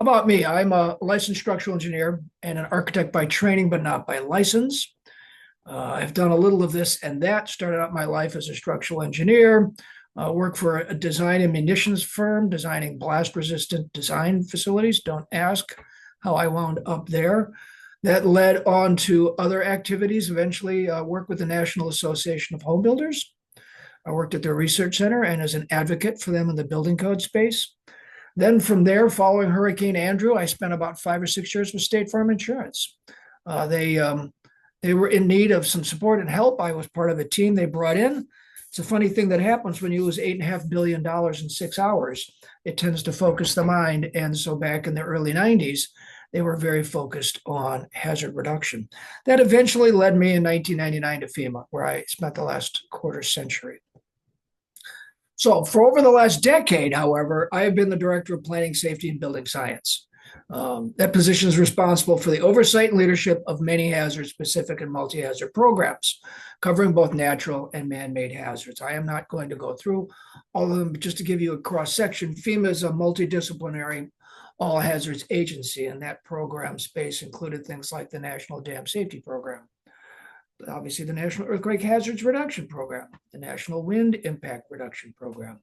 About me, I'm a licensed structural engineer and an architect by training, but not by license. I've done a little of this and that. Started out my life as a structural engineer, worked for a design and munitions firm, designing blast-resistant design facilities. Don't ask how I wound up there. That led on to other activities. Eventually, worked with the National Association of Home Builders. I worked at their research center and as an advocate for them in the building code space. Then from there, following Hurricane Andrew, I spent about 5 or 6 years with State Farm Insurance. They were in need of some support and help. I was part of a team they brought in. It's a funny thing that happens when you lose $8.5 billion in 6 hours. It tends to focus the mind. And so back in the early 90s, they were very focused on hazard reduction. That eventually led me in 1999 to FEMA, where I spent the last quarter century. So for over the last decade, however, I have been the director of planning, safety, and building science. That position is responsible for the oversight and leadership of many hazard-specific and multi-hazard programs, covering both natural and man-made hazards. I am not going to go through all of them, but just to give you a cross-section, FEMA is a multidisciplinary all hazards agency, and that program space included things like the National Dam Safety Program, obviously the National Earthquake Hazards Reduction Program, the National Wind Impact Reduction Program,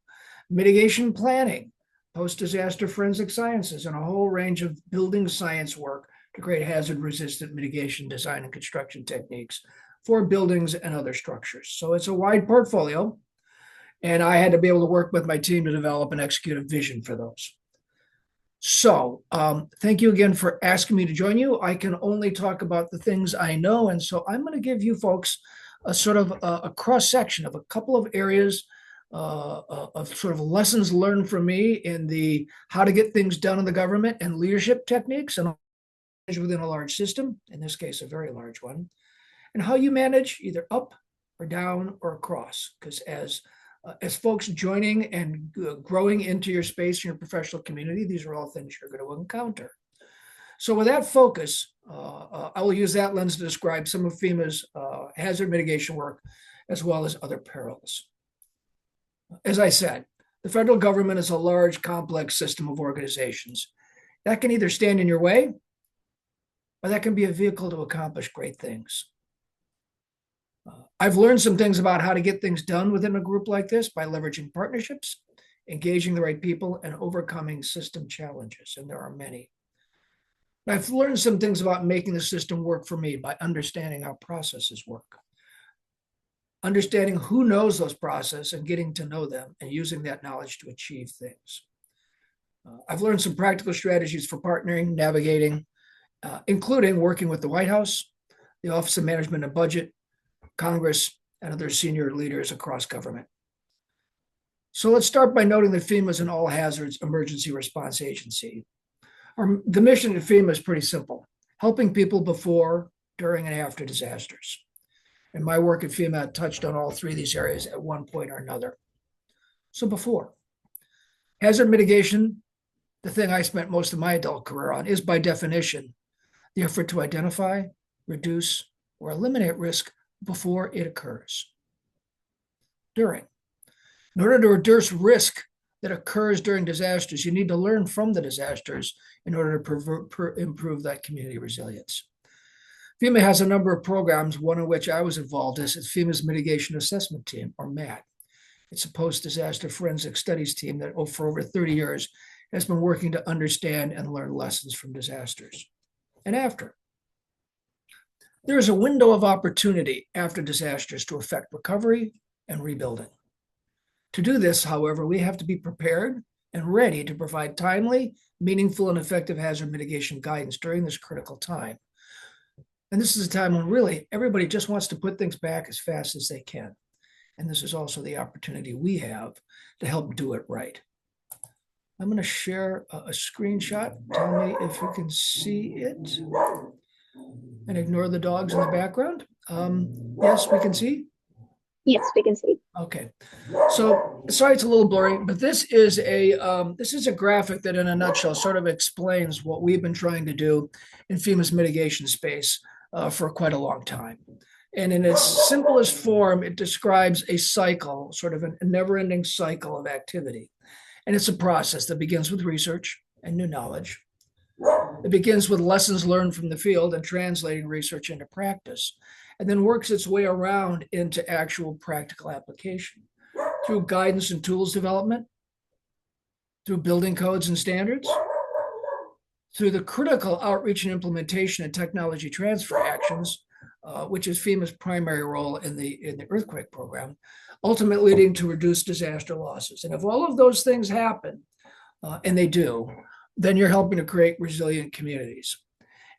mitigation planning, post-disaster forensic sciences, and a whole range of building science work to create hazard-resistant mitigation design and construction techniques for buildings and other structures. So it's a wide portfolio, and I had to be able to work with my team to develop and execute a vision for those. So thank you again for asking me to join you. I can only talk about the things I know. And so I'm going to give you folks a sort of a cross-section of a couple of areas of sort of lessons learned from me in the how to get things done in the government and leadership techniques and within a large system, in this case, a very large one, and how you manage either up or down or across. Because as folks joining and growing into your space, your professional community, these are all things you're going to encounter. So with that focus, I will use that lens to describe some of FEMA's hazard mitigation work, as well as other perils. As I said, the federal government is a large, complex system of organizations. That can either stand in your way, or that can be a vehicle to accomplish great things. I've learned some things about how to get things done within a group like this by leveraging partnerships, engaging the right people, and overcoming system challenges, and there are many. I've learned some things about making the system work for me by understanding how processes work, understanding who knows those processes and getting to know them and using that knowledge to achieve things. I've learned some practical strategies for partnering, navigating, including working with the White House, the Office of Management and Budget, Congress, and other senior leaders across government. So let's start by noting that FEMA is an all hazards emergency response agency. The mission of FEMA is pretty simple: helping people before, during, and after disasters. And my work at FEMA touched on all three of these areas at one point or another. So before, hazard mitigation, the thing I spent most of my adult career on, is by definition the effort to identify, reduce, or eliminate risk before it occurs. During. In order to reduce risk that occurs during disasters, you need to learn from the disasters in order to improve that community resilience. FEMA has a number of programs, one of which I was involved in is FEMA's Mitigation Assessment Team, or MAT. It's a post-disaster forensic studies team that for over 30 years has been working to understand and learn lessons from disasters. And after. There is a window of opportunity after disasters to affect recovery and rebuilding. To do this, however, we have to be prepared and ready to provide timely, meaningful, and effective hazard mitigation guidance during this critical time. And this is a time when really everybody just wants to put things back as fast as they can. And this is also the opportunity we have to help do it right. I'm going to share a screenshot. Tell me if you can see it. And ignore the dogs in the background. Yes, we can see. Yes, we can see. Okay, so sorry it's a little blurry, but this is a graphic that in a nutshell sort of explains what we've been trying to do in FEMA's mitigation space for quite a long time. And in its simplest form, it describes a cycle, sort of a never-ending cycle of activity. And it's a process that begins with research and new knowledge, It begins with lessons learned from the field and translating research into practice, and then works its way around into actual practical application through guidance and tools development, through building codes and standards, through the critical outreach and implementation and technology transfer actions, which is FEMA's primary role in the earthquake program, ultimately leading to reduced disaster losses. And if all of those things happen, and they do, then you're helping to create resilient communities.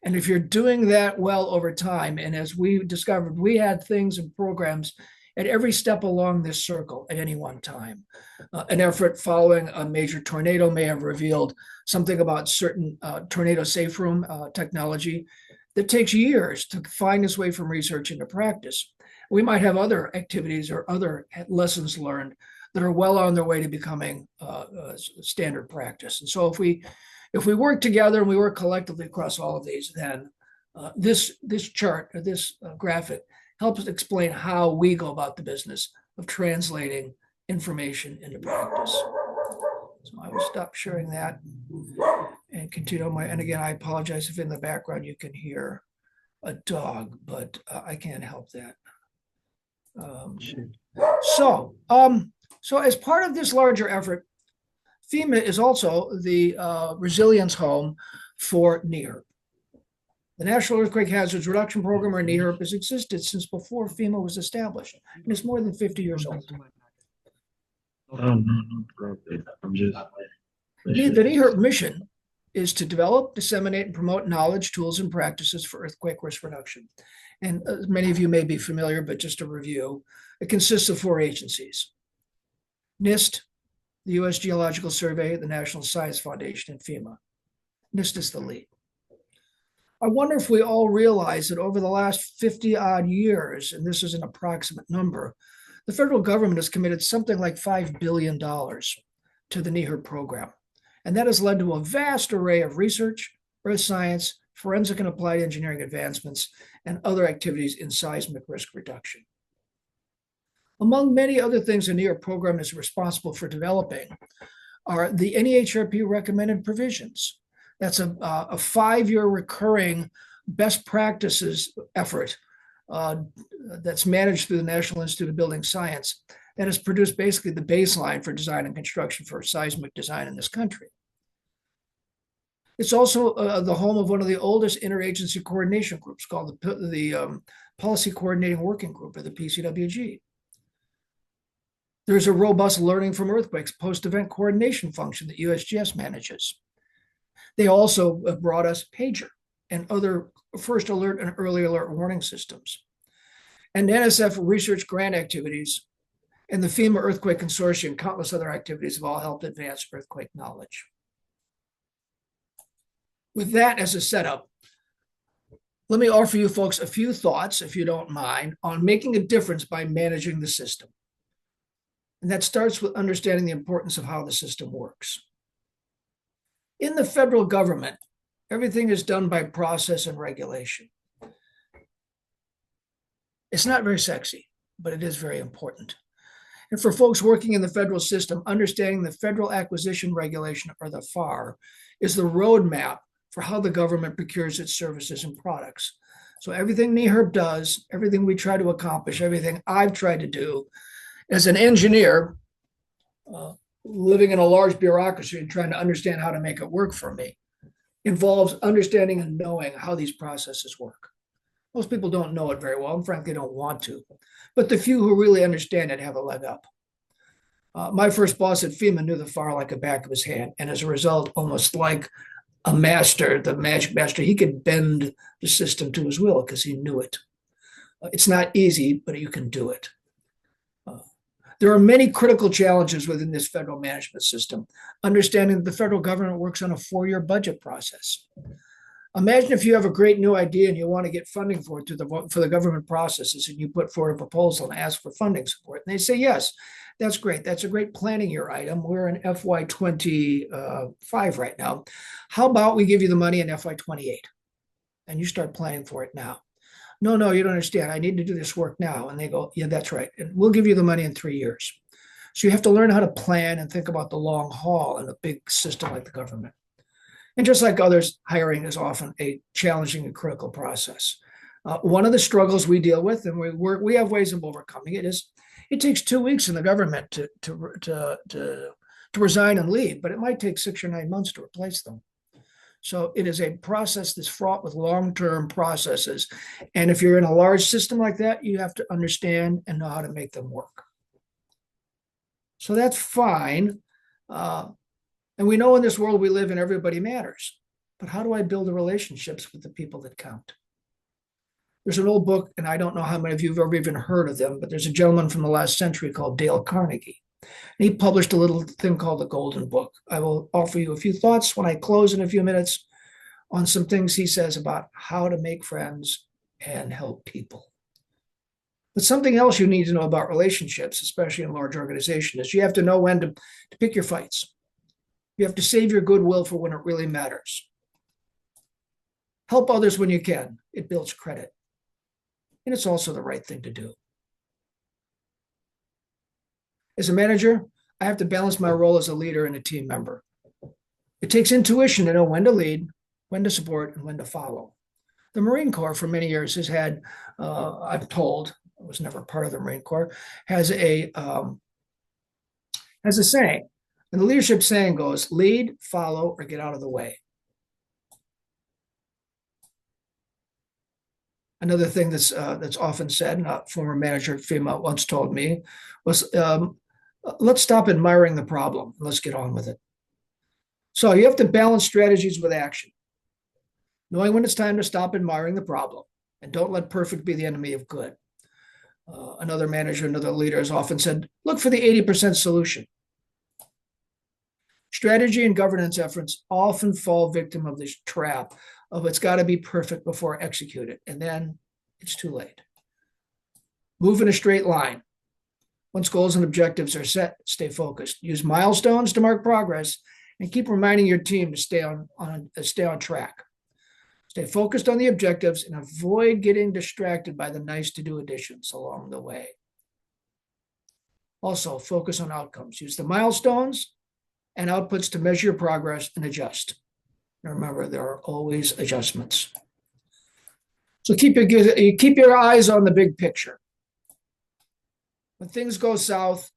And if you're doing that well over time, and as we discovered, we had things and programs at every step along this circle at any one time. An effort following a major tornado may have revealed something about certain tornado safe room technology that takes years to find its way from research into practice. We might have other activities or other lessons learned that are well on their way to becoming standard practice. And so if we work together and we work collectively across all of these, then this chart or this graphic helps explain how we go about the business of translating information into practice. So I will stop sharing that and continue on and again, I apologize if in the background you can hear a dog, but I can't help that. So as part of this larger effort, FEMA is also the resilience home for NHERI. The National Earthquake Hazards Reduction Program, or NHERI, has existed since before FEMA was established, and it's more than 50 years old. I'm just. The NHERI mission is to develop, disseminate, and promote knowledge, tools, and practices for earthquake risk reduction. And many of you may be familiar, but just a review, it consists of 4 agencies: NIST, the U.S. Geological Survey, the National Science Foundation, and FEMA. NIST is the lead. I wonder if we all realize that over the last 50 odd years, and this is an approximate number, the federal government has committed something like $5 billion to the NHERI program. And that has led to a vast array of research, earth science, forensic and applied engineering advancements, and other activities in seismic risk reduction. Among many other things the NHERI program is responsible for developing are the NEHRP recommended provisions. That's a 5-year recurring best practices effort that's managed through the National Institute of Building Science that has produced basically the baseline for design and construction for seismic design in this country. It's also the home of one of the oldest interagency coordination groups called the Policy Coordinating Working Group, or the PCWG. There's a robust learning from earthquakes post-event coordination function that USGS manages. They also brought us pager and other first alert and early alert warning systems. And NSF research grant activities and the FEMA Earthquake Consortium and countless other activities have all helped advance earthquake knowledge. With that as a setup, let me offer you folks a few thoughts, if you don't mind, on making a difference by managing the system. And that starts with understanding the importance of how the system works. In the federal government, everything is done by process and regulation. It's not very sexy, but it is very important. And for folks working in the federal system, understanding the Federal Acquisition Regulation, or the FAR, is the roadmap for how the government procures its services and products. So everything NHERI does, everything we try to accomplish, everything I've tried to do as an engineer, living in a large bureaucracy and trying to understand how to make it work for me, involves understanding and knowing how these processes work. Most people don't know it very well, and frankly don't want to, but the few who really understand it have a leg up. My first boss at FEMA knew the FAR like the back of his hand, and as a result, almost like a master, the magic master, he could bend the system to his will because he knew it. It's not easy, but you can do it. There are many critical challenges within this federal management system. Understanding that the federal government works on a 4-year budget process. Imagine if you have a great new idea and you want to get funding for it for the government processes, and you put forward a proposal and ask for funding support. And they say, yes, that's great. That's a great planning year item. We're in FY25 right now. How about we give you the money in FY28? And you start planning for it now. No, you don't understand. I need to do this work now. And they go, yeah, that's right. And we'll give you the money in 3 years. So you have to learn how to plan and think about the long haul in a big system like the government. And just like others, hiring is often a challenging and critical process. One of the struggles we deal with, and we have ways of overcoming it, is it takes 2 weeks in the government to resign and leave, but it might take 6 or 9 months to replace them. So it is a process that's fraught with long-term processes. And if you're in a large system like that, you have to understand and know how to make them work. So that's fine. And we know in this world we live in, everybody matters. But how do I build the relationships with the people that count? There's an old book, and I don't know how many of you have ever even heard of them, but there's a gentleman from the last century called Dale Carnegie. And he published a little thing called the Golden Book. I will offer you a few thoughts when I close in a few minutes on some things he says about how to make friends and help people. But something else you need to know about relationships, especially in large organizations, is you have to know when to pick your fights. You have to save your goodwill for when it really matters. Help others when you can. It builds credit. And it's also the right thing to do. As a manager, I have to balance my role as a leader and a team member. It takes intuition to know when to lead, when to support, and when to follow. The Marine Corps for many years has had, I'm told, I was never part of the Marine Corps, has a saying. And the leadership saying goes, lead, follow, or get out of the way. Another thing that's often said, and a former manager at FEMA once told me, was let's stop admiring the problem. Let's get on with it. So you have to balance strategies with action, knowing when it's time to stop admiring the problem, and don't let perfect be the enemy of good. Another manager, another leader has often said, look for the 80% solution. Strategy and governance efforts often fall victim of this trap of it's got to be perfect before executed, and then it's too late. Move in a straight line. Once goals and objectives are set, stay focused. Use milestones to mark progress, and keep reminding your team to stay on track. Stay focused on the objectives and avoid getting distracted by the nice-to-do additions along the way. Also, focus on outcomes. Use the milestones and outputs to measure your progress and adjust. And remember, there are always adjustments. So keep your eyes on the big picture. When things go south,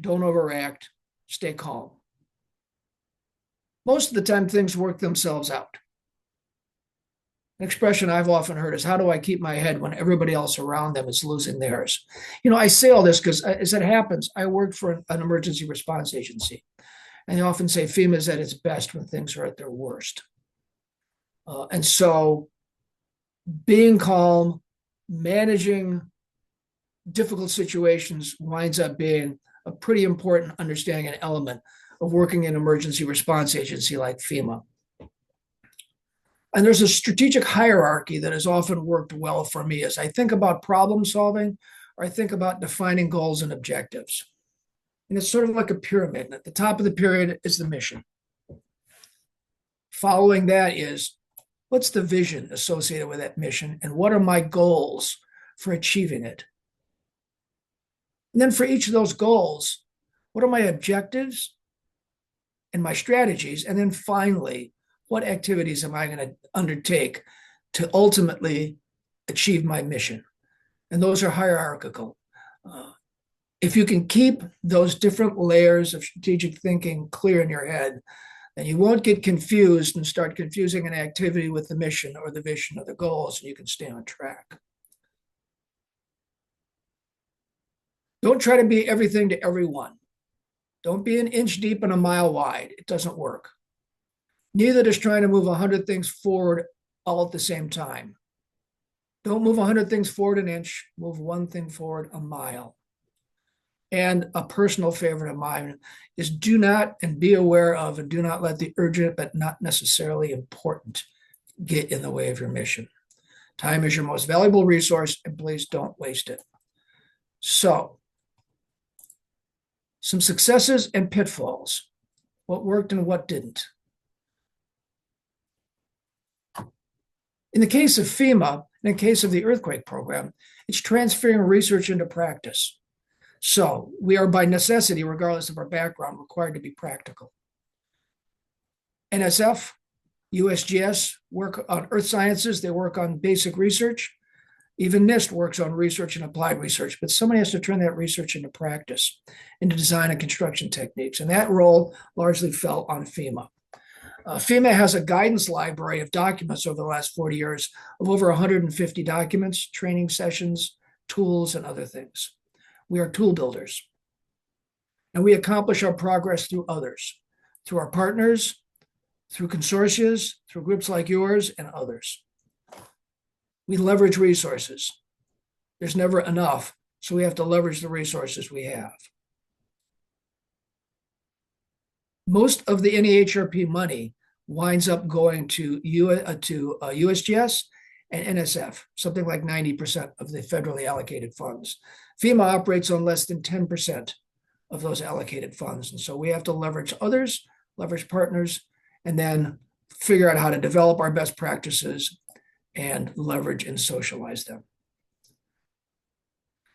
don't overact, stay calm. Most of the time, things work themselves out. An expression I've often heard is, how do I keep my head when everybody else around them is losing theirs? I say all this because as it happens, I worked for an emergency response agency. And they often say FEMA is at its best when things are at their worst. And so being calm, managing difficult situations winds up being a pretty important understanding and element of working in an emergency response agency like FEMA. And there's a strategic hierarchy that has often worked well for me as I think about problem solving, or I think about defining goals and objectives. And it's sort of like a pyramid. And at the top of the pyramid is the mission. Following that is, what's the vision associated with that mission? And what are my goals for achieving it? And then for each of those goals, what are my objectives and my strategies? And then finally, what activities am I going to undertake to ultimately achieve my mission? And those are hierarchical. If you can keep those different layers of strategic thinking clear in your head, then you won't get confused and start confusing an activity with the mission or the vision or the goals, and you can stay on track. Don't try to be everything to everyone. Don't be an inch deep and a mile wide. It doesn't work. Neither does trying to move 100 things forward all at the same time. Don't move 100 things forward an inch. Move one thing forward a mile. And a personal favorite of mine is do not, and be aware of, and do not let the urgent but not necessarily important get in the way of your mission. Time is your most valuable resource, and please don't waste it. So, some successes and pitfalls. What worked and what didn't. In the case of FEMA, in the case of the earthquake program, it's transferring research into practice. So we are by necessity, regardless of our background, required to be practical. NSF, USGS work on earth sciences. They work on basic research. Even NIST works on research and applied research, but somebody has to turn that research into practice, into design and construction techniques. And that role largely fell on FEMA. FEMA has a guidance library of documents over the last 40 years of over 150 documents, training sessions, tools, and other things. We are tool builders. And we accomplish our progress through others, through our partners, through consortia, through groups like yours and others. We leverage resources. There's never enough, so we have to leverage the resources we have. Most of the NHERP money winds up going to USGS and NSF, something like 90% of the federally allocated funds. FEMA operates on less than 10% of those allocated funds. And so we have to leverage others, leverage partners, and then figure out how to develop our best practices and leverage and socialize them.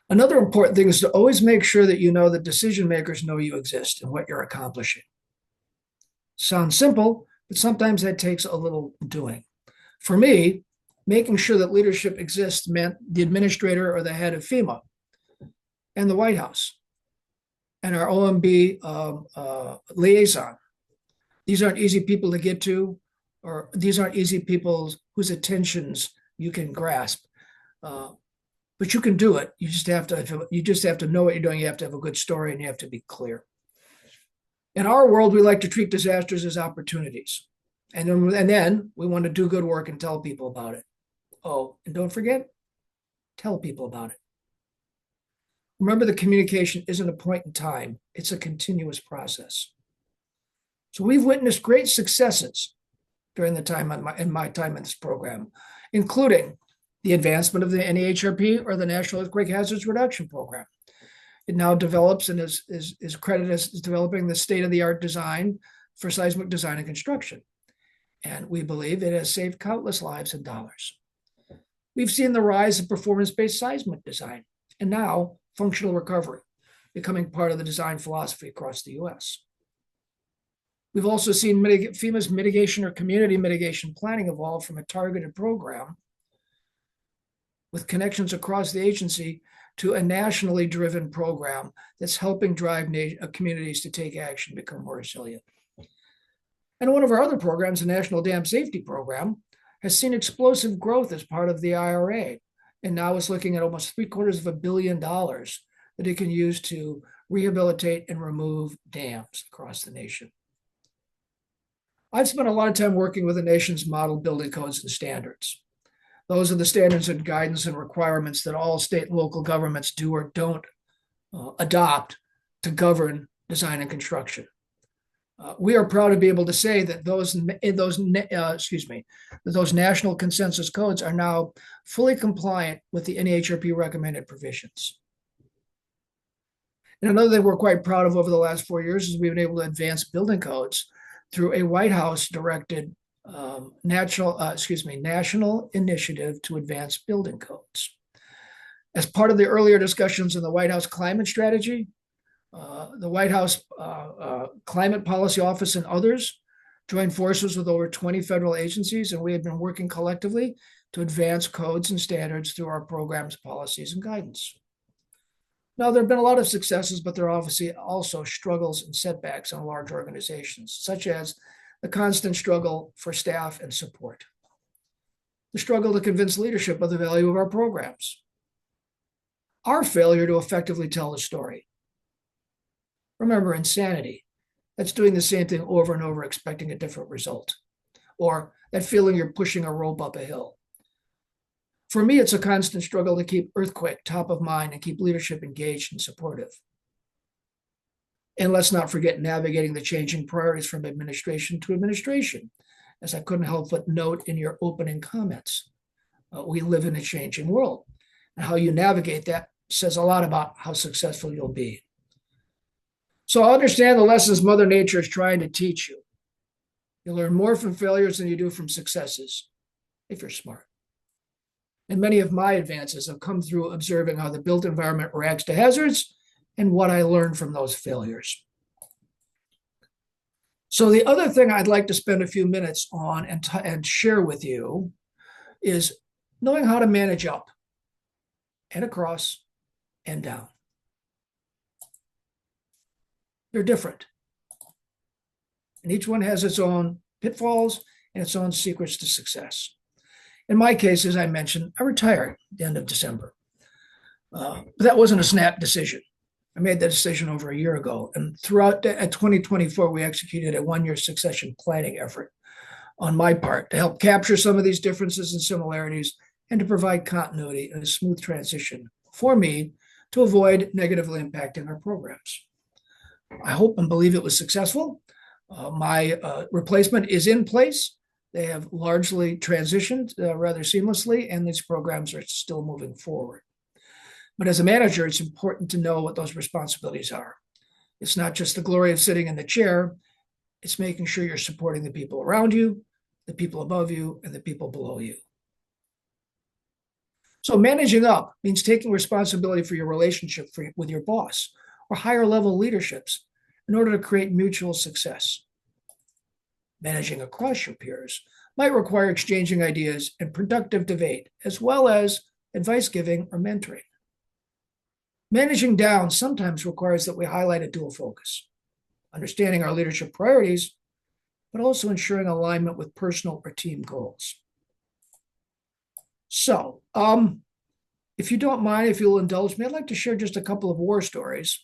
Another important thing is to always make sure that you know that decision makers know you exist and what you're accomplishing. Sounds simple, but sometimes that takes a little doing. For me, making sure that leadership exists meant the administrator or the head of FEMA and the White House and our OMB liaison. These aren't easy people to get to, or these aren't easy people whose attentions you can grasp. But you can do it. You just have to know what you're doing. You have to have a good story, and you have to be clear. In our world, we like to treat disasters as opportunities. And then we want to do good work and tell people about it. Oh, and don't forget, tell people about it. Remember, the communication isn't a point in time. It's a continuous process. So we've witnessed great successes during the time in my time in this program, including the advancement of the NHERP, or the National Earthquake Hazards Reduction Program. It now develops and is credited as developing the state-of-the-art design for seismic design and construction. And we believe it has saved countless lives and dollars. We've seen the rise of performance-based seismic design, and now functional recovery becoming part of the design philosophy across the US. We've also seen FEMA's mitigation or community mitigation planning evolve from a targeted program with connections across the agency to a nationally driven program that's helping drive communities to take action, become more resilient. And one of our other programs, the National Dam Safety Program, has seen explosive growth as part of the IRA, and now is looking at almost $750 million that it can use to rehabilitate and remove dams across the nation. I've spent a lot of time working with the nation's model building codes and standards. Those are the standards and guidance and requirements that all state and local governments do or don't adopt to govern design and construction. We are proud to be able to say that those national consensus codes are now fully compliant with the NHERP recommended provisions. And another thing we're quite proud of over the last 4 years is we've been able to advance building codes through a White House directed national initiative to advance building codes. As part of the earlier discussions in the White House climate strategy, the White House Climate Policy Office and others joined forces with over 20 federal agencies, and we have been working collectively to advance codes and standards through our programs, policies, and guidance. Now, there have been a lot of successes, but there are obviously also struggles and setbacks in large organizations, such as the constant struggle for staff and support, the struggle to convince leadership of the value of our programs, our failure to effectively tell the story. Remember, insanity, that's doing the same thing over and over, expecting a different result, or that feeling you're pushing a rope up a hill. For me, it's a constant struggle to keep earthquake top of mind and keep leadership engaged and supportive. And let's not forget navigating the changing priorities from administration to administration, as I couldn't help but note in your opening comments. We live in a changing world, and how you navigate that says a lot about how successful you'll be. So I understand the lessons Mother Nature is trying to teach you. You'll learn more from failures than you do from successes, if you're smart. And many of my advances have come through observing how the built environment reacts to hazards and what I learned from those failures. So the other thing I'd like to spend a few minutes on and share with you is knowing how to manage up and across and down. They're different. And each one has its own pitfalls and its own secrets to success. In my case, as I mentioned, I retired at the end of December. But that wasn't a snap decision. I made that decision over a year ago. And throughout 2024, we executed a one-year succession planning effort on my part to help capture some of these differences and similarities and to provide continuity and a smooth transition for me to avoid negatively impacting our programs. I hope and believe it was successful. My replacement is in place. They have largely transitioned rather seamlessly, and these programs are still moving forward. But as a manager, it's important to know what those responsibilities are. It's not just the glory of sitting in the chair. It's making sure you're supporting the people around you, the people above you, and the people below you. So managing up means taking responsibility for your relationship with your boss or higher level leaderships in order to create mutual success. Managing across your peers might require exchanging ideas and productive debate, as well as advice giving or mentoring. Managing down sometimes requires that we highlight a dual focus, understanding our leadership priorities, but also ensuring alignment with personal or team goals. So, if you don't mind, if you'll indulge me, I'd like to share just a couple of war stories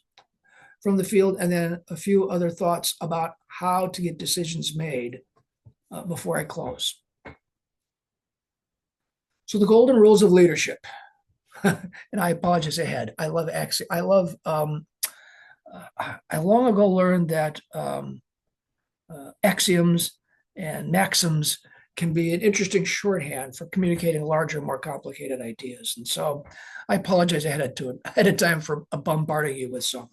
from the field and then a few other thoughts about how to get decisions made before I close. So the golden rules of leadership. And I apologize ahead. I love I long ago learned that axioms and maxims can be an interesting shorthand for communicating larger, more complicated ideas. And so I apologize ahead of time for bombarding you with some.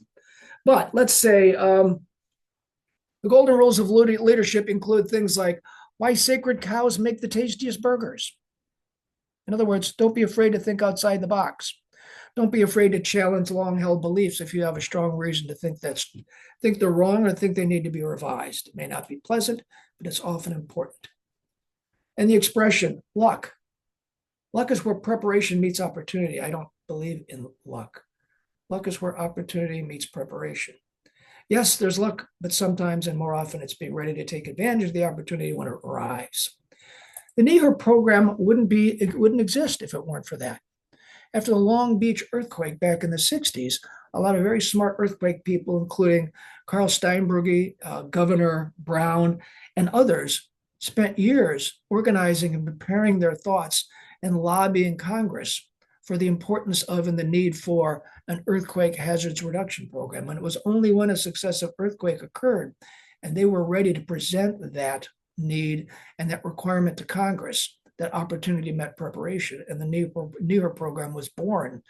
But let's say the golden rules of leadership include things like why sacred cows make the tastiest burgers. In other words, don't be afraid to think outside the box. Don't be afraid to challenge long-held beliefs if you have a strong reason to think they're wrong or think they need to be revised. It may not be pleasant, but it's often important. And the expression luck. Luck is where preparation meets opportunity. I don't believe in luck. Luck is where opportunity meets preparation. Yes, there's luck, but sometimes and more often it's being ready to take advantage of the opportunity when it arrives. The NHERI program wouldn't exist if it weren't for that. After the Long Beach earthquake back in the 60s, a lot of very smart earthquake people, including Carl Steinberg, Governor Brown, and others, spent years organizing and preparing their thoughts and lobbying Congress for the importance of and the need for an earthquake hazards reduction program. And it was only when a successive earthquake occurred and they were ready to present that need and that requirement to Congress that opportunity met preparation. And the NHERI program was born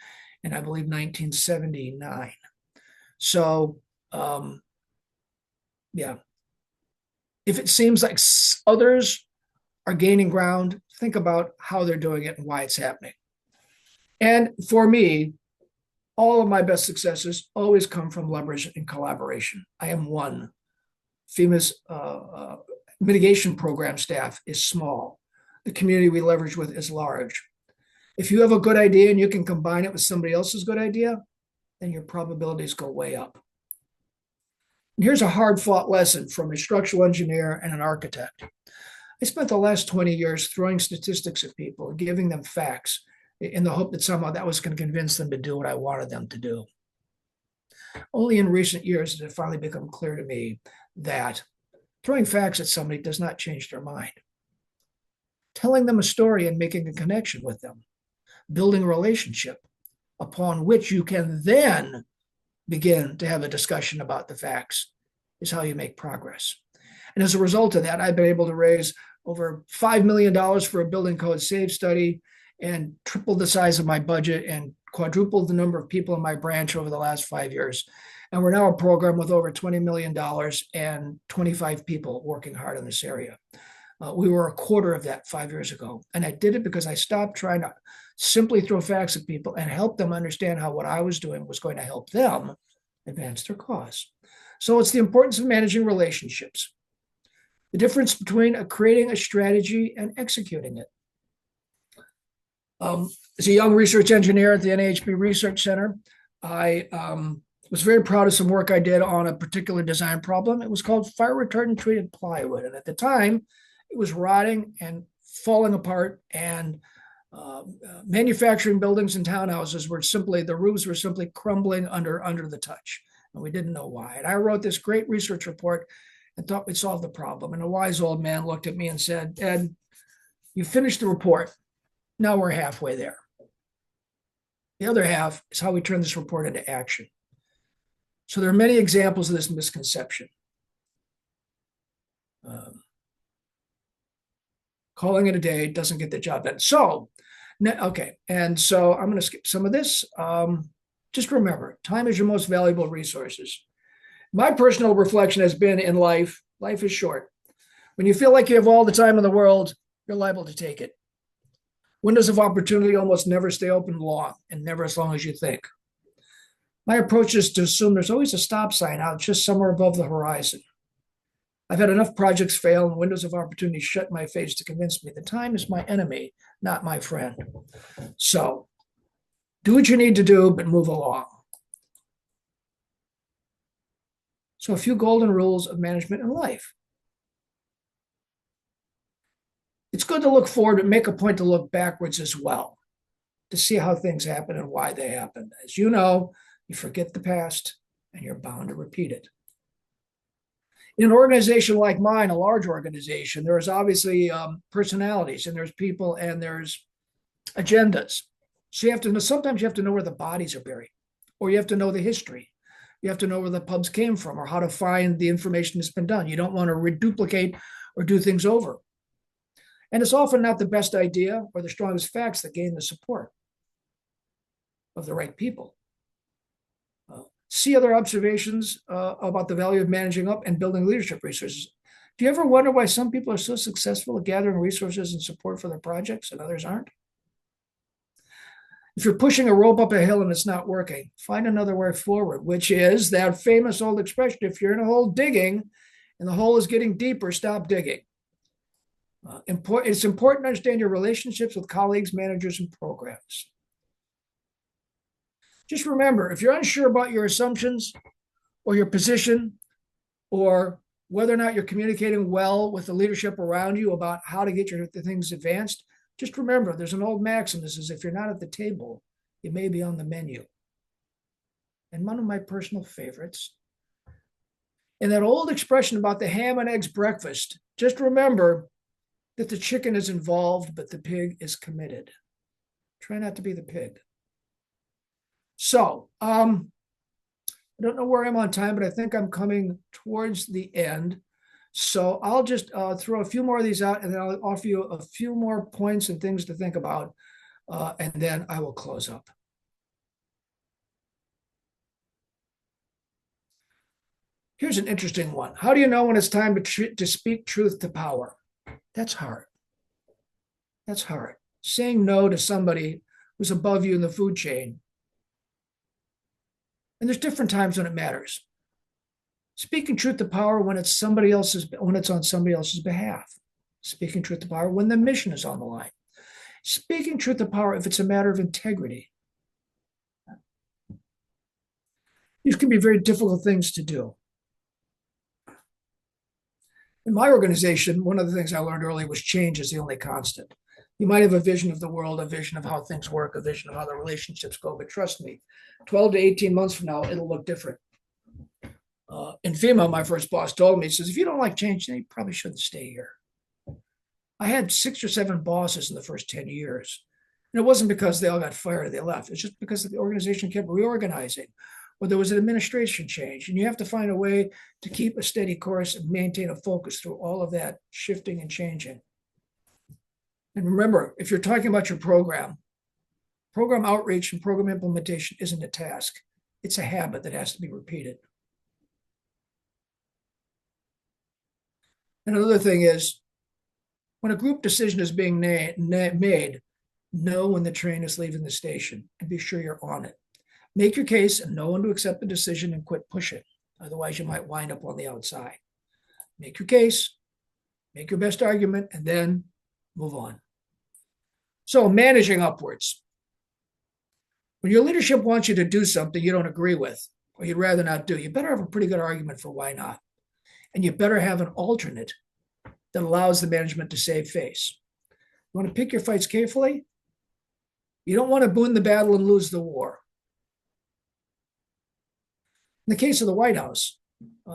in, I believe, 1979. So, yeah. If it seems like others are gaining ground, think about how they're doing it and why it's happening. And for me, all of my best successes always come from leverage and collaboration. I am one. FEMA's mitigation program staff is small. The community we leverage with is large. If you have a good idea and you can combine it with somebody else's good idea, then your probabilities go way up. And here's a hard-fought lesson from a structural engineer and an architect. I spent the last 20 years throwing statistics at people and giving them facts in the hope that somehow that was going to convince them to do what I wanted them to do. Only in recent years has it finally become clear to me that throwing facts at somebody does not change their mind. Telling them a story and making a connection with them, building a relationship upon which you can then begin to have a discussion about the facts is how you make progress. And as a result of that, I've been able to raise over $5 million for a building code save study and tripled the size of my budget and quadrupled the number of people in my branch over the last 5 years. And we're now a program with over $20 million and 25 people working hard in this area. We were a quarter of that 5 years ago. And I did it because I stopped trying to simply throw facts at people and help them understand how what I was doing was going to help them advance their cause. So it's the importance of managing relationships. The difference between creating a strategy and executing it. As a young research engineer at the NHB Research Center, I was very proud of some work I did on a particular design problem. It was called fire retardant treated plywood. And at the time, it was rotting and falling apart, and manufacturing buildings and townhouses were simply, the roofs were simply crumbling under the touch. And we didn't know why. And I wrote this great research report and thought we'd solve the problem. And a wise old man looked at me and said, "Ed, you finished the report. Now we're halfway there. The other half is how we turn this report into action." So there are many examples of this misconception. Calling it a day doesn't get the job done. So, okay. And so I'm going to skip some of this. Just remember, time is your most valuable resources. My personal reflection has been in life is short. When you feel like you have all the time in the world, you're liable to take it. Windows of opportunity almost never stay open long, and never as long as you think. My approach is to assume there's always a stop sign out just somewhere above the horizon. I've had enough projects fail and windows of opportunity shut in my face to convince me that time is my enemy, not my friend. So do what you need to do, but move along. So a few golden rules of management in life. It's good to look forward, but make a point to look backwards as well, to see how things happen and why they happened. As you know, you forget the past and you're bound to repeat it. In an organization like mine, a large organization, there's obviously personalities, and there's people, and there's agendas. So you have to know, sometimes you have to know where the bodies are buried, or you have to know the history. You have to know where the pubs came from, or how to find the information that's been done. You don't want to reduplicate or do things over. And it's often not the best idea or the strongest facts that gain the support of the right people. See other observations about the value of managing up and building leadership resources. Do you ever wonder why some people are so successful at gathering resources and support for their projects and others aren't? If you're pushing a rope up a hill and it's not working, find another way forward, which is that famous old expression: if you're in a hole digging and the hole is getting deeper, stop digging. It's important to understand your relationships with colleagues, managers, and programs. Just remember, if you're unsure about your assumptions or your position, or whether or not you're communicating well with the leadership around you about how to get your things advanced, just remember, there's an old maxim that says, if you're not at the table, you may be on the menu. And one of my personal favorites, and that old expression about the ham and eggs breakfast, just remember that the chicken is involved, but the pig is committed. Try not to be the pig. So, I don't know where I'm on time, but I think I'm coming towards the end. So I'll just throw a few more of these out, and then I'll offer you a few more points and things to think about, and then I will close up. Here's an interesting one. How do you know when it's time to speak truth to power? That's hard. That's hard. Saying no to somebody who's above you in the food chain. And there's different times when it matters. Speaking truth to power when it's on somebody else's behalf. Speaking truth to power when the mission is on the line. Speaking truth to power if it's a matter of integrity. These can be very difficult things to do. In my organization, one of the things I learned early was change is the only constant. You might have a vision of the world, a vision of how things work, a vision of how the relationships go, but trust me, 12 to 18 months from now, it'll look different. In FEMA, my first boss told me, he says, if you don't like change, then you probably shouldn't stay here. I had 6 or 7 bosses in the first 10 years. And it wasn't because they all got fired or they left. It's just because the organization kept reorganizing, or there was an administration change. And you have to find a way to keep a steady course and maintain a focus through all of that shifting and changing. And remember, if you're talking about your program outreach and program implementation isn't a task. It's a habit that has to be repeated. And another thing is, when a group decision is being made, know when the train is leaving the station and be sure you're on it. Make your case and know when to accept the decision and quit pushing. Otherwise, you might wind up on the outside. Make your case, make your best argument, and then move on. So managing upwards. When your leadership wants you to do something you don't agree with, or you'd rather not do, you better have a pretty good argument for why not. And you better have an alternate that allows the management to save face. You want to pick your fights carefully? You don't want to win the battle and lose the war. In the case of the White House,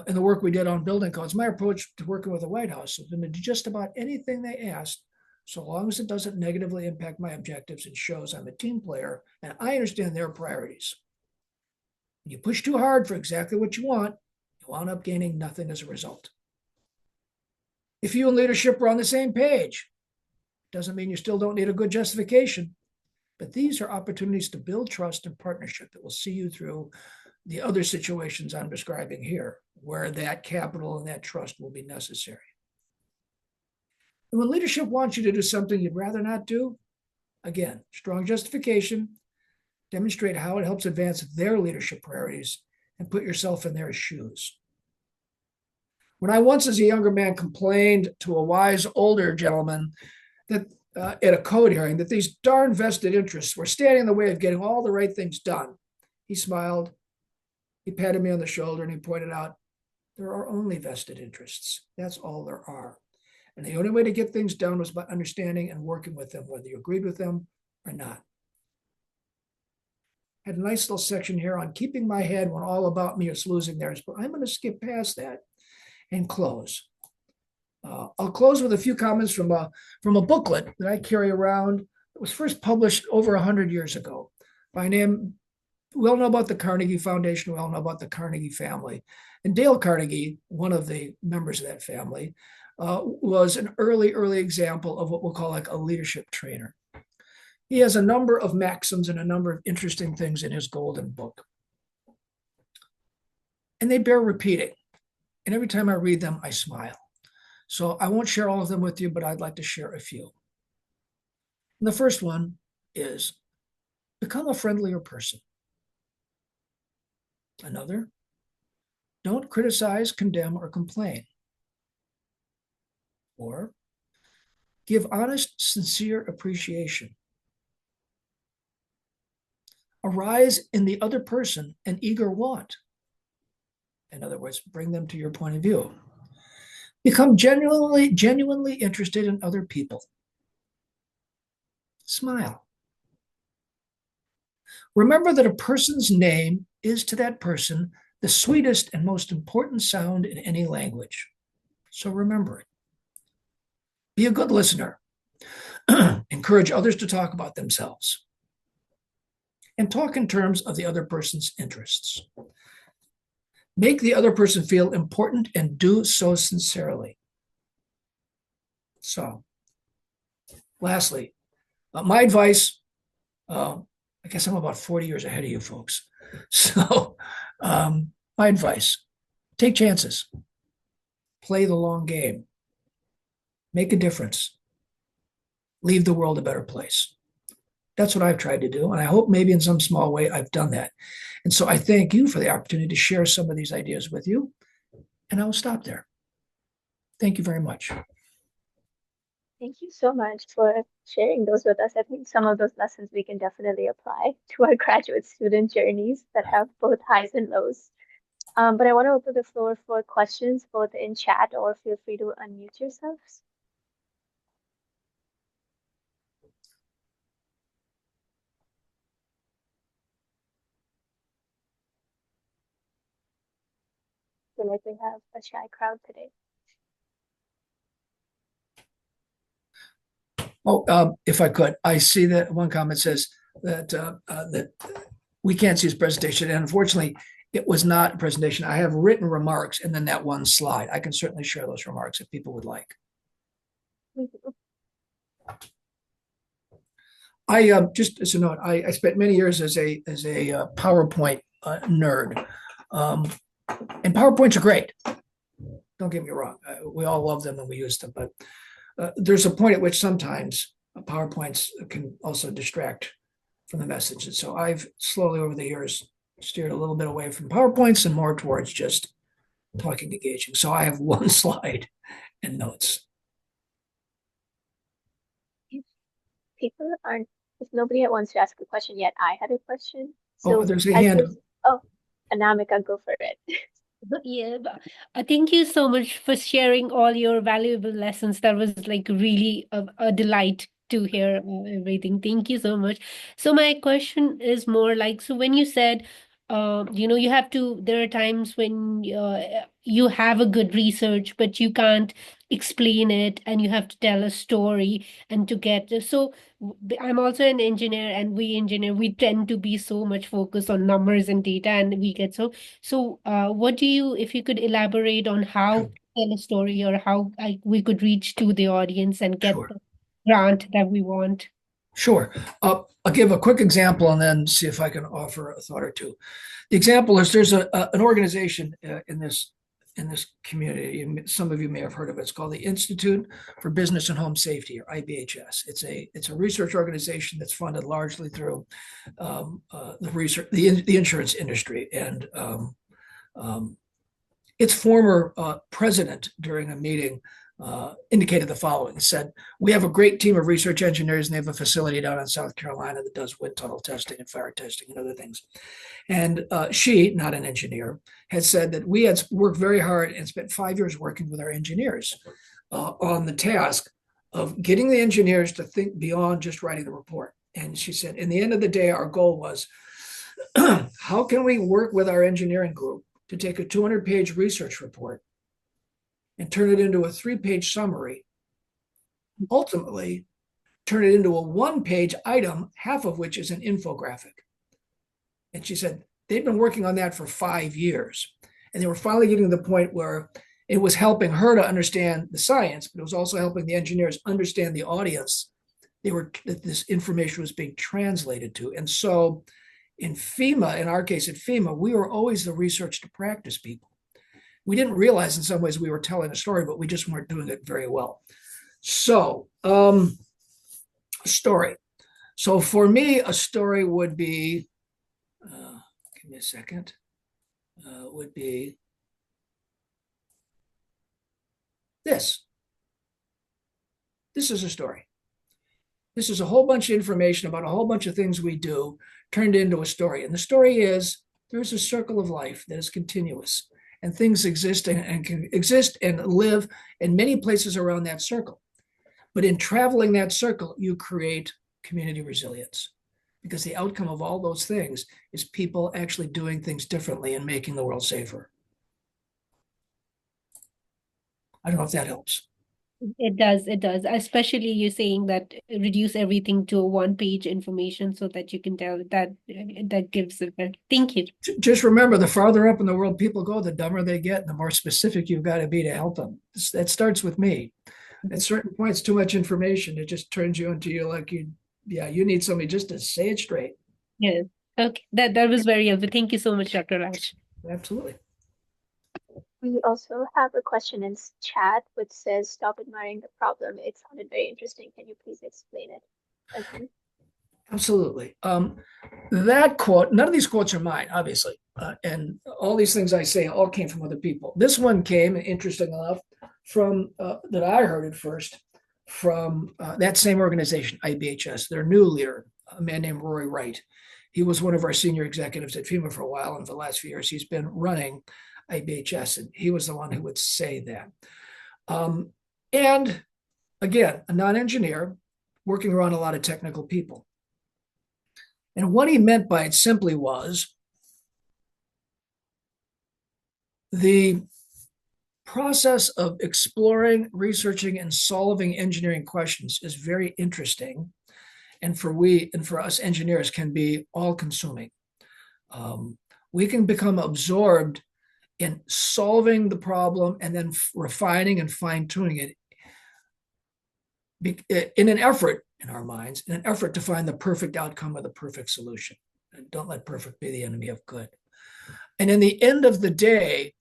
and the work we did on building codes, my approach to working with the White House has been to do just about anything they asked, so long as it doesn't negatively impact my objectives and shows I'm a team player and I understand their priorities. When you push too hard for exactly what you want, you wound up gaining nothing as a result. If you and leadership are on the same page, doesn't mean you still don't need a good justification, but these are opportunities to build trust and partnership that will see you through the other situations I'm describing here, where that capital and that trust will be necessary. And when leadership wants you to do something you'd rather not do, again, strong justification, demonstrate how it helps advance their leadership priorities, and put yourself in their shoes. When I once, as a younger man, complained to a wise older gentleman that at a code hearing that these darn vested interests were standing in the way of getting all the right things done, he smiled, he patted me on the shoulder, and he pointed out, there are only vested interests. That's all there are. And the only way to get things done was by understanding and working with them, whether you agreed with them or not. I had a nice little section here on keeping my head when all about me is losing theirs, but I'm going to skip past that and close. I'll close with a few comments from a booklet that I carry around. It was first published over 100 years ago by a name. We all know about the Carnegie Foundation. We all know about the Carnegie family. And Dale Carnegie, one of the members of that family, was an early example of what we'll call like a leadership trainer. He has a number of maxims and a number of interesting things in his golden book. And they bear repeating. And every time I read them, I smile. So I won't share all of them with you, but I'd like to share a few. And the first one is become a friendlier person. Another, don't criticize, condemn, or complain. Or give honest, sincere appreciation. Arise in the other person an eager want. In other words, bring them to your point of view. Become genuinely interested in other people. Smile. Remember that a person's name is to that person the sweetest and most important sound in any language. So remember it. Be a good listener. Encourage others to talk about themselves. And talk in terms of the other person's interests. Make the other person feel important and do so sincerely. So, lastly, my advice, I guess I'm about 40 years ahead of you folks. So, my advice, take chances. Play the long game. Make a difference. Leave the world a better place. That's what I've tried to do. And I hope maybe in some small way I've done that. And so I thank you for the opportunity to share some of these ideas with you. And I will stop there. Thank you very much. Thank you so much for sharing those with us. I think some of those lessons we can definitely apply to our graduate student journeys that have both highs and lows. But I want to open the floor for questions, both in chat or feel free to unmute yourselves. Feel like we have a shy crowd today. If I could, I see that one comment says that that we can't see his presentation. And unfortunately, it was not a presentation. I have written remarks and then that one slide. I can certainly share those remarks if people would like. Just as a note, I spent many years as a PowerPoint nerd. And PowerPoints are great. Don't get me wrong. We all love them and we use them, but there's a point at which sometimes PowerPoints can also distract from the message. And so I've slowly over the years steered a little bit away from PowerPoints and more towards just talking, engaging. So I have one slide and notes. people aren't, if nobody wants to ask a question yet, I had a question. Oh, So there's a as hand. this, oh, Anamika, go for it. Yeah, thank you so much for sharing all your valuable lessons. That was like really a delight to hear everything. Thank you so much. So my question is more like, so when you said, you have to, there are times when you have a good research, but you can't explain it and you have to tell a story and to get, so I'm also an engineer, and we tend to be so much focused on numbers and data, and we get so, what do you, if you could elaborate on how to tell a story, or how we could reach to the audience and get Sure. the grant that we want? Sure. I'll give a quick example and then see if I can offer a thought or two. The example is there's an organization in this community. Some of you may have heard of it. It's called the Institute for Business and Home Safety, or IBHS. It's a research organization that's funded largely through the insurance industry, and its former president during a meeting indicated the following. Said, we have a great team of research engineers, and they have a facility down in South Carolina that does wind tunnel testing and fire testing and other things. And she, not an engineer, had said that we had worked very hard and spent 5 years working with our engineers on the task of getting the engineers to think beyond just writing the report. And she said, in the end of the day, our goal was, how can we work with our engineering group to take a 200-page research report and turn it into a 3-page summary, ultimately turn it into a 1-page item, half of which is an infographic. And she said they'd been working on that for 5 years. And they were finally getting to the point where it was helping her to understand the science, but it was also helping the engineers understand the audience that this information was being translated to. And so in FEMA, in our case at FEMA, we were always the research to practice people. We didn't realize in some ways we were telling a story, but we just weren't doing it very well. So, story. So for me, a story would be, give me a second, would be this. This is a story. This is a whole bunch of information about a whole bunch of things we do turned into a story. And the story is, there's a circle of life that is continuous, and things exist and can exist and live in many places around that circle. But in traveling that circle, you create community resilience, because the outcome of all those things is people actually doing things differently and making the world safer. I don't know if that helps. It does, especially you saying that reduce everything to a 1-page information so that you can tell that gives it. Thank you. Just remember, the farther up in the world people go, the dumber they get, and the more specific you've got to be to help them. That starts with me. At certain points, too much information, it just turns you into you need somebody just to say it straight. Yeah. Okay. That was very helpful. Thank you so much, Dr. Laatsch. Absolutely. We also have a question in chat which says, stop admiring the problem. It sounded very interesting. Can you please explain it again? Absolutely. That quote, none of these quotes are mine, obviously. And all these things I say all came from other people. This one came, interesting enough, from that I heard it first from that same organization, IBHS, their new leader, a man named Rory Wright. He was one of our senior executives at FEMA for a while, and for the last few years, he's been running IBHS, and he was the one who would say that. And again, a non-engineer working around a lot of technical people. And what he meant by it simply was the process of exploring, researching, and solving engineering questions is very interesting, and for us engineers can be all-consuming. We can become absorbed in solving the problem and then refining and fine-tuning it in an effort, in our minds, in an effort to find the perfect outcome or the perfect solution. And don't let perfect be the enemy of good. And in the end of the day,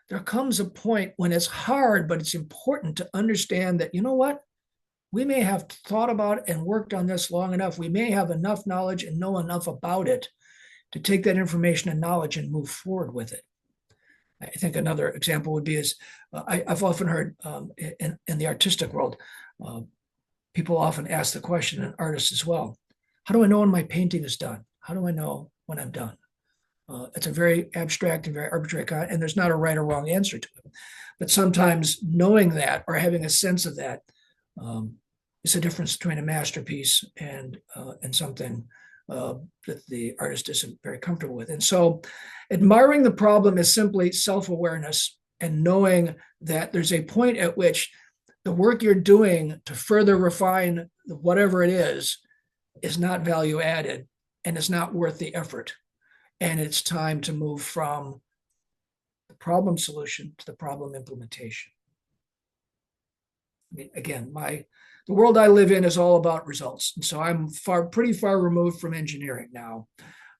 there comes a point when it's hard, but it's important to understand that, you know what? We may have thought about and worked on this long enough. We may have enough knowledge and know enough about it to take that information and knowledge and move forward with it. I think another example would be I've often heard in the artistic world, people often ask the question, and artists as well, how do I know when my painting is done? How do I know when I'm done? It's a very abstract and very arbitrary, and there's not a right or wrong answer to it. But sometimes knowing that or having a sense of that is the difference between a masterpiece and something that the artist isn't very comfortable with. And so admiring the problem is simply self-awareness and knowing that there's a point at which the work you're doing to further refine whatever it is not value added and it's not worth the effort. And it's time to move from the problem solution to the problem implementation. I mean, again, the world I live in is all about results. And so I'm pretty far removed from engineering now.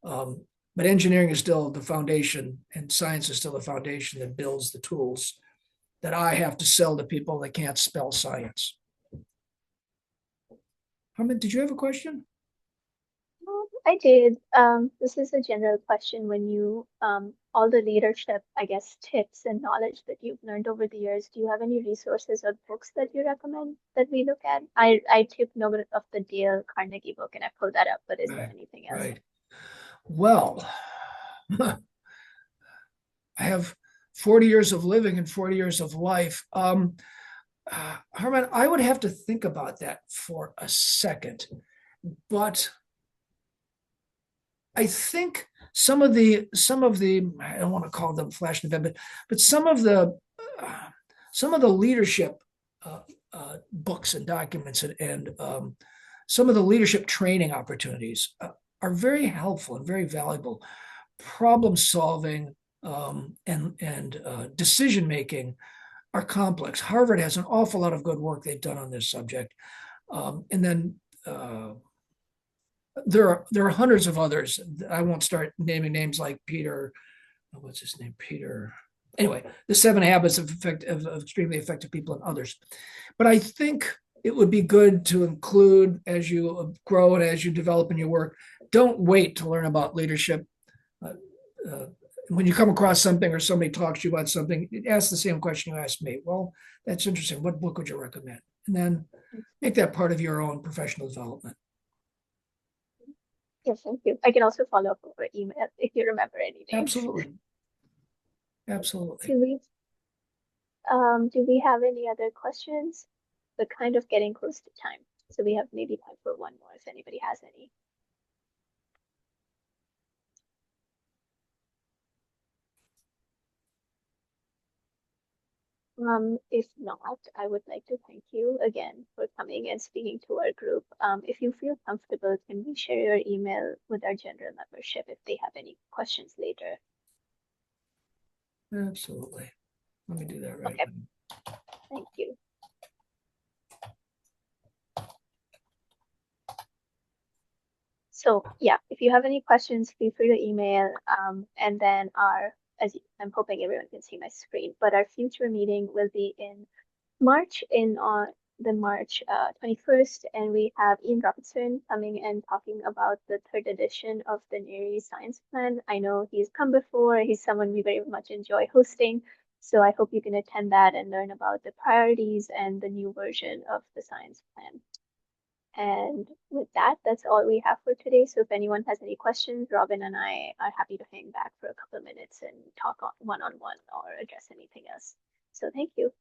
But engineering is still the foundation, and science is still the foundation that builds the tools that I have to sell to people that can't spell science. Harman, did you have a question? I did. This is a general question. When you, all the leadership, I guess, tips and knowledge that you've learned over the years, do you have any resources or books that you recommend that we look at? I took note of the Dale Carnegie book and I pulled that up, but is there anything else? Right. Well, I have 40 years of living and 40 years of life. Harman, I would have to think about that for a second, but I think some of the I don't want to call them flash event, but some of the leadership books and documents and some of the leadership training opportunities are very helpful and very valuable. Problem solving and decision making are complex. Harvard has an awful lot of good work they've done on this subject, and then there are hundreds of others. I won't start naming names like Peter. What's his name? Peter. Anyway, the 7 Habits of Extremely Effective People and others. But I think it would be good to include, as you grow and as you develop in your work, don't wait to learn about leadership. When you come across something or somebody talks to you about something, ask the same question you asked me. Well, that's interesting. What book would you recommend? And then make that part of your own professional development. Yes, thank you. I can also follow up over email if you remember any names. Absolutely. Absolutely. Do we have any other questions? We're kind of getting close to time, so we have maybe time for one more if anybody has any. If not, I would like to thank you again for coming and speaking to our group. If you feel comfortable, can we share your email with our general membership if they have any questions later? Absolutely. Let me do that right Okay. now. Thank you. So yeah, if you have any questions, feel free to email. And then I'm hoping everyone can see my screen, but our future meeting will be in March on the March 21st, and we have Ian Robertson coming and talking about the 3rd edition of the NHERI Science Plan. I know he's come before. He's someone we very much enjoy hosting. So I hope you can attend that and learn about the priorities and the new version of the science plan. And with that, that's all we have for today. So if anyone has any questions, Robin and I are happy to hang back for a couple of minutes and talk one-on-one or address anything else. So thank you.